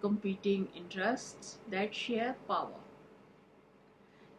competing interests that share power।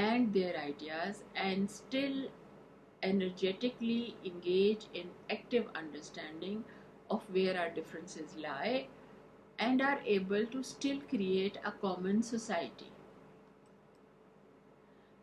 and their ideas and still energetically engage in active understanding of where our differences lie and are able to still create a common society।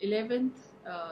11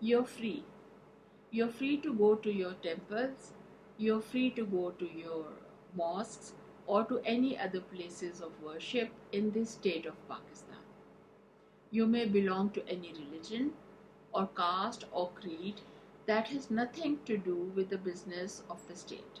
you're free to go to your temples, you're free to go to your mosques or to any other places of worship in this state of Pakistan. You may belong to any religion or caste or creed that has nothing to do with the business of the state।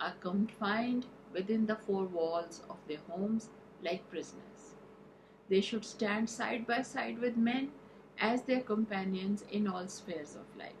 are confined within the four walls of their homes like prisoners। They should stand side by side with men as their companions in all spheres of life।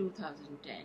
2010।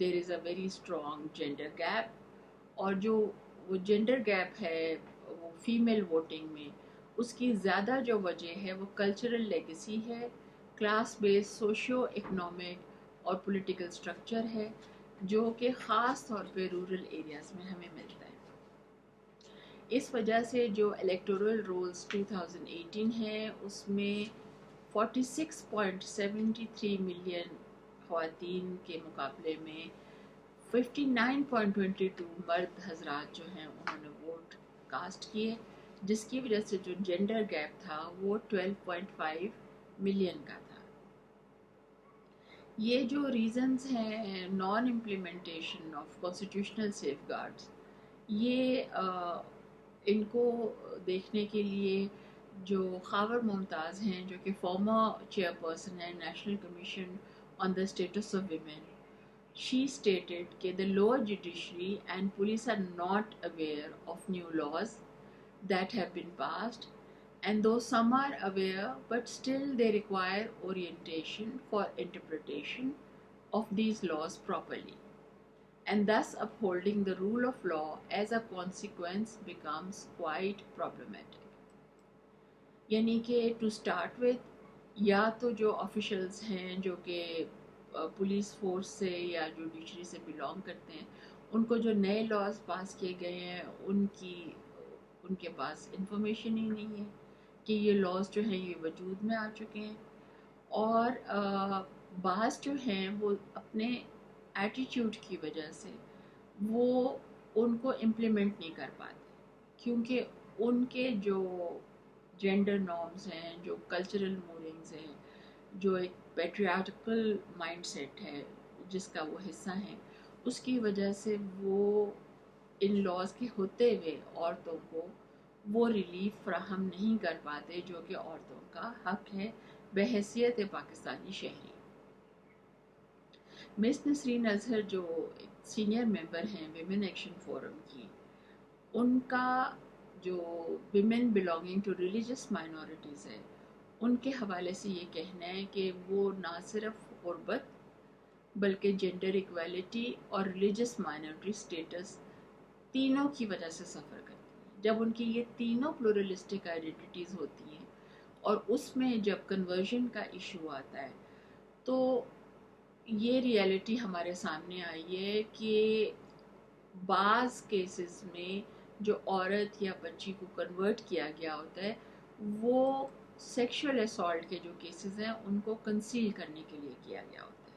There is a very strong gender gap, اور جو وہ gender gap ہے وہ female voting میں، اس کی زیادہ جو وجہ ہے وہ کلچرل لیگیسی ہے، کلاس بیس سوشیو اکنامک اور پولیٹیکل سٹرکچر ہے، جو کہ خاص طور پہ رورل ایریاز میں ہمیں ملتا ہے۔ اس وجہ سے جو الیکٹورل رولز 2018 ہیں اس میں 46.73 ملین خواتین کے مقابلے میں 59.22 مرد حضرات جو ہیں انہوں نے ووٹ کاسٹ کیے، جس کی وجہ سے جو جینڈر گیپ تھا وہ 12.5 ملین کا تھا۔ یہ جو ریزنز ہیں non implementation of constitutional safeguards, یہ ان کو دیکھنے کے لیے جو خاور ممتاز ہیں جو کہ فارمر چیئر پرسن ہیں national commission on the status of women, she stated that the lower judiciary and police are not aware of new laws that have been passed, and though some are aware, but still they require orientation for interpretation of these laws properly, and thus upholding the rule of law as a consequence becomes quite problematic. یعنی کہ to start with, یا تو جو officials ہیں جو کہ police force سے یا جوڈیشری سے بلانگ کرتے ہیں، ان کو جو نئے لاز پاس کیے گئے ہیں ان کے پاس انفارمیشن ہی نہیں ہے کہ یہ لاز جو ہیں یہ وجود میں آ چکے ہیں، اور بعض جو ہیں وہ اپنے ایٹیٹیوڈ کی وجہ سے وہ ان کو امپلیمنٹ نہیں کر پاتے، کیونکہ ان کے جو جینڈر نارمز ہیں، جو کلچرل مورنگز ہیں، جو ایک پیٹریارکل مائنڈ سیٹ ہے جس کا وہ حصہ ہیں، اس کی وجہ سے وہ ان لاز کے ہوتے ہوئے عورتوں کو وہ ریلیف فراہم نہیں کر پاتے جو کہ عورتوں کا حق ہے بحیثیت پاکستانی شہری۔ مس نسرین اظہر جو سینئر ممبر ہیں ویمن ایکشن فورم کی، ان کا جو women belonging to religious minorities ہے، ان کے حوالے سے یہ کہنا ہے کہ وہ نہ صرف غربت بلکہ جینڈر ایکویلٹی اور ریلیجس مائنورٹی سٹیٹس تینوں کی وجہ سے سفر کرتی ہیں۔ جب ان کی یہ تینوں پلورلسٹک آئیڈینٹیز ہوتی ہیں اور اس میں جب کنورژن کا ایشو آتا ہے تو یہ ریئلٹی ہمارے سامنے آئی ہے کہ بعض کیسز میں جو عورت یا بچی کو کنورٹ کیا گیا ہوتا ہے وہ سیکشول اسالٹ کے جو کیسز ہیں ان کو کنسیل کرنے کے لیے کیا گیا ہوتا ہے۔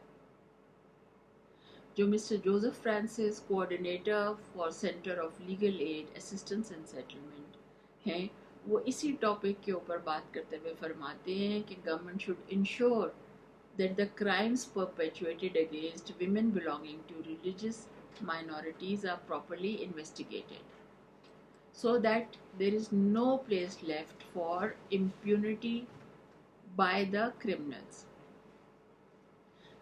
جو mister Joseph Francis coordinator for centre of legal aid assistance and settlement ہیں، وہ اسی ٹاپک کے اوپر بات کرتے ہوئے فرماتے ہیں کہ government should ensure that the crimes perpetrated against women belonging to religious minorities are properly investigated, so that there is no place left for impunity by the criminals.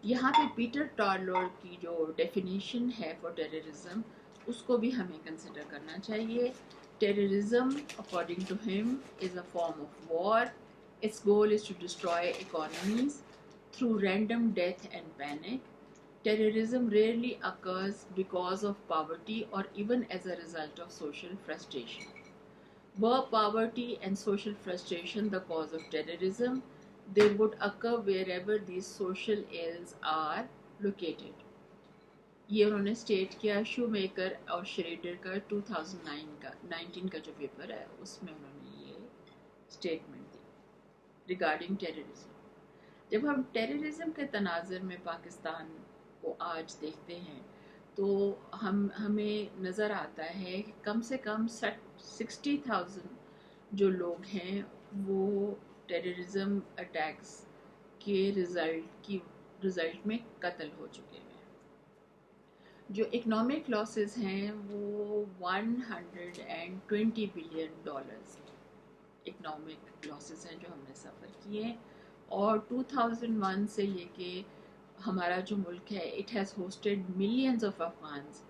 یہاں پہ پیٹر ٹارلور کی جو ڈیفینیشن ہے فار ٹیررزم اس کو بھی ہمیں consider کرنا چاہیے۔ Terrorism according to him is a form of war. Its goal is to destroy economies through random death and panic. Terrorism rarely occurs because of poverty or even as a result of social frustration. Were poverty and social frustration the cause of terrorism, they would occur wherever these social ills are located. یہ انہوں نے state کیا shoe maker اور shredder کا 2019 کا جو paper ہے اس میں انہوں نے یہ اسٹیٹمنٹ دی ریگارڈنگ ٹیررزم۔ جب ہم ٹیررزم کے تناظر میں پاکستان کو آج دیکھتے ہیں تو ہمیں نظر آتا ہے کہ کم سے کم 60,000 جو لوگ ہیں وہ ٹیررزم اٹیکس کے رزلٹ میں قتل ہو چکے ہیں۔ جو اکنامک لاسز ہیں وہ $120 بلین اکنامک لاسز ہیں جو ہم نے سفر کیے ہیں، اور 2001 سے لے کے ہمارا جو ملک ہے it has hosted millions of Afghans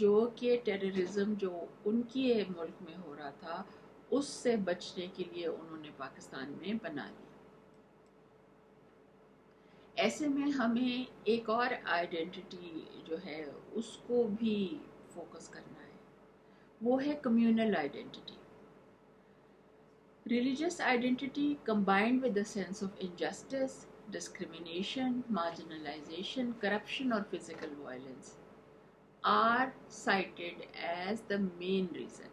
جو کہ ٹیررزم جو ان کے ملک میں ہو رہا تھا اس سے بچنے کے لیے انہوں نے پاکستان میں بنا لی۔ ایسے میں ہمیں ایک اور آئیڈینٹی جو ہے اس کو بھی فوکس کرنا ہے، وہ ہے communal identity. Religious identity combined with a sense of injustice, discrimination, marginalization, corruption or physical violence are cited as the main reason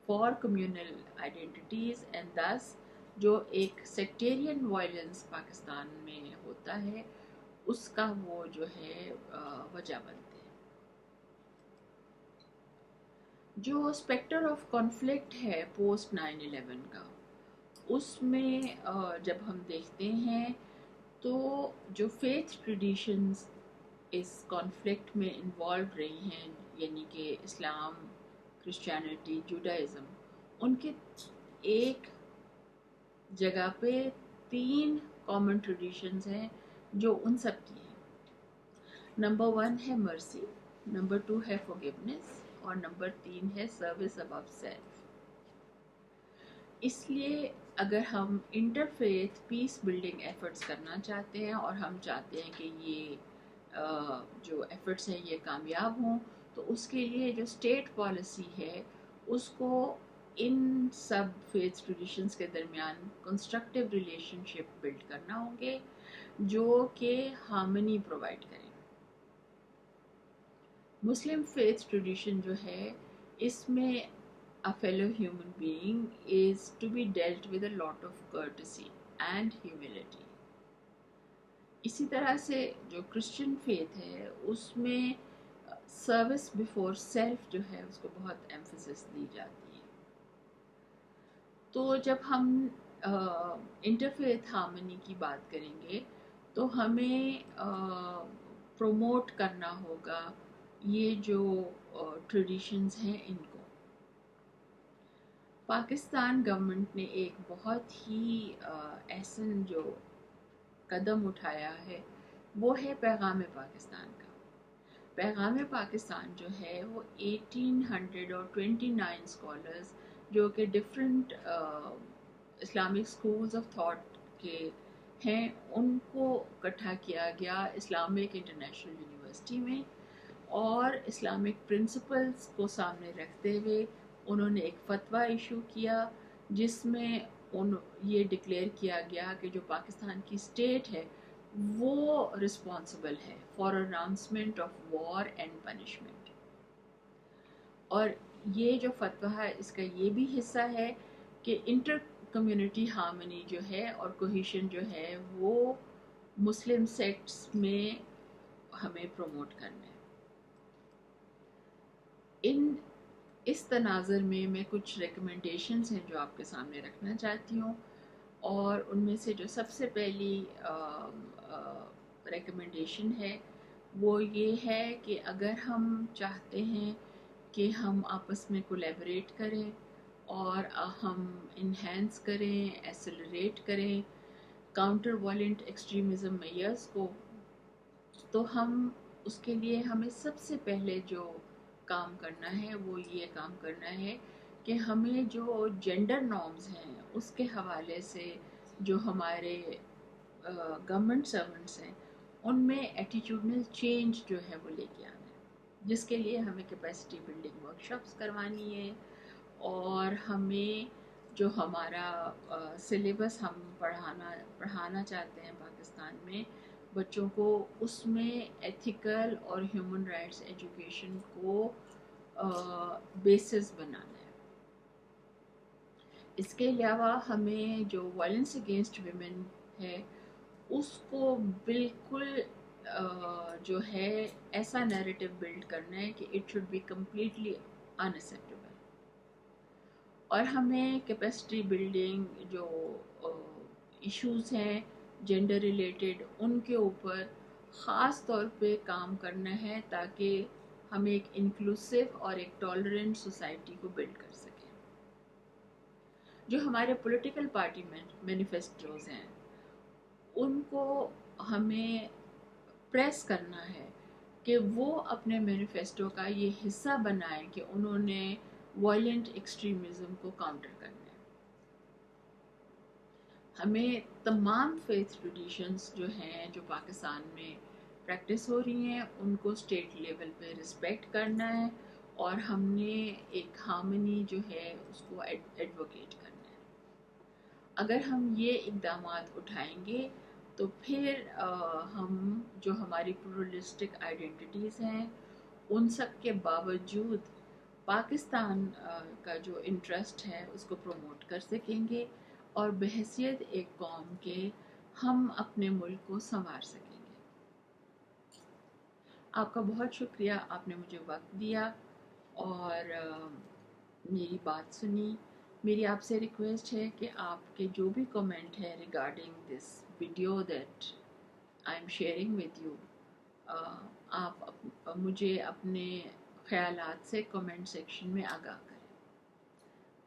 for communal identities, and thus جو ایک سیکٹیرین وائلنس پاکستان میں ہوتا ہے اس کا وہ جو ہے وجہ بنتے ہیں. جو اسپیکٹر آف کانفلکٹ ہے پوسٹ 9/11 کا، اس میں جب ہم دیکھتے ہیں تو جو فیتھ ٹریڈیشنز اس کانفلکٹ میں انوالو رہی ہیں، یعنی کہ اسلام، کرسچینٹی، جوڈائزم، ان کے ایک جگہ پہ 3 کامن ٹریڈیشنز ہیں جو ان سب کی ہیں. نمبر 1 ہے مرسی، نمبر 2 ہے forgiveness، اور نمبر 3 ہے سروس above self. اس لیے اگر ہم انٹرفیتھ پیس بلڈنگ ایفرٹس کرنا چاہتے ہیں اور ہم چاہتے ہیں کہ یہ جو ایفرٹس ہیں یہ کامیاب ہوں، تو اس کے لیے جو اسٹیٹ پالیسی ہے اس کو ان سب فیتھ ٹریڈیشنز کے درمیان کنسٹرکٹیو ریلیشن شپ بلڈ کرنا ہوں گے جو کہ ہارمنی پرووائڈ کریں. مسلم فیتھ ٹریڈیشن جو ہے اس میں a fellow human being is to be dealt with a lot of courtesy and humility. اسی طرح سے جو کرسچن فیتھ ہے اس میں سروس بیفور سیلف جو ہے اس کو بہت ایمفیسس دی جاتی ہے. تو جب ہم انٹرفیتھ ہارمنی کی بات کریں گے تو ہمیں پروموٹ کرنا ہوگا یہ جو ٹریڈیشنز ہیں ان کو. پاکستان گورنمنٹ نے ایک بہت ہی احسن جو قدم اٹھایا ہے وہ ہے پیغام پاکستان کا. پیغام پاکستان جو ہے وہ 1829 اسکالرز جو کہ different Islamic schools of thought کے ہیں ان کو اکٹھا کیا گیا اسلامک انٹرنیشنل یونیورسٹی میں، اور اسلامک پرنسپلز کو سامنے رکھتے ہوئے انہوں نے ایک فتویٰ ایشو کیا جس میں یہ ڈکلیئر کیا گیا کہ جو پاکستان کی اسٹیٹ ہے وہ رسپانسبل ہے for announcement of war and punishment. اور یہ جو فتویٰ ہے اس کا یہ بھی حصہ ہے کہ انٹر کمیونٹی ہارمنی جو ہے اور کوہیشن جو ہے وہ مسلم سیکٹس میں ہمیں پروموٹ کرنا ہے. اس تناظر میں کچھ ریکمنڈیشنز ہیں جو آپ کے سامنے رکھنا چاہتی ہوں، اور ان میں سے جو سب سے پہلی ریکمنڈیشن ہے وہ یہ ہے کہ اگر ہم چاہتے ہیں کہ ہم آپس میں کولیبریٹ کریں اور ہم انہینس کریں، ایسلریٹ کریں کاؤنٹر وائلنٹ ایکسٹریمزم میئرز کو، تو ہم اس کے لیے ہمیں سب سے پہلے جو کام کرنا ہے وہ یہ کام کرنا ہے کہ ہمیں جو جینڈر نارمز ہیں اس کے حوالے سے جو ہمارے گورنمنٹ سرونٹس ہیں ان میں ایٹیٹیوڈنل چینج جو ہے وہ لے کے آنا ہے، جس کے لیے ہمیں کیپیسٹی بلڈنگ ورکشاپس کروانی ہے، اور ہمیں جو ہمارا سلیبس ہم پڑھانا چاہتے ہیں پاکستان میں بچوں کو، اس میں ایتھیکل اور ہیومن رائٹس ایجوکیشن کو بیسس بنانا ہے. اس کے علاوہ ہمیں جو وائلنس اگینسٹ ویمن ہے اس کو بالکل جو ہے ایسا نیریٹو بلڈ کرنا ہے کہ اٹ شوڈ بی کمپلیٹلی اناسیپٹیبل. اور ہمیں کیپیسٹی بلڈنگ جو ایشوز ہیں جینڈر ریلیٹڈ ان کے اوپر خاص طور پہ کام کرنا ہے تاکہ ہم ایک انکلوسیو اور ایک ٹالرنٹ سوسائٹی کو بلڈ کر سکیں. جو ہمارے پولیٹیکل پارٹی مینیفیسٹوز ہیں ان کو ہمیں پریس کرنا ہے کہ وہ اپنے مینیفیسٹو کا یہ حصہ بنائیں کہ انہوں نے وائلنٹ ایکسٹریمزم کو کاؤنٹر کرنا ہے. ہمیں تمام فیتھ ٹریڈیشنز جو ہیں جو پاکستان میں پریکٹس ہو رہی ہیں ان کو اسٹیٹ لیول پہ رسپیکٹ کرنا ہے، اور ہم نے ایک ہارمنی جو ہے اس کو ایڈوکیٹ کرنا ہے۔ اگر ہم یہ اقدامات اٹھائیں گے تو پھر ہم جو ہماری پلورلسٹک آئیڈینٹیٹیز ہیں ان سب کے باوجود پاکستان کا جو انٹرسٹ ہے اس کو پروموٹ کر سکیں گے، اور بحیثیت ایک قوم کے ہم اپنے ملک کو سنوار سکیں گے۔ آپ کا بہت شکریہ، آپ نے مجھے وقت دیا اور میری بات سنی۔ میری آپ سے ریکویسٹ ہے کہ آپ کے جو بھی کمنٹ ہے regarding this video that I am sharing with you, آپ مجھے اپنے خیالات سے کمنٹ سیکشن میں آگاہ کریں۔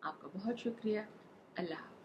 آپ کا بہت شکریہ۔ اللہ حافظ۔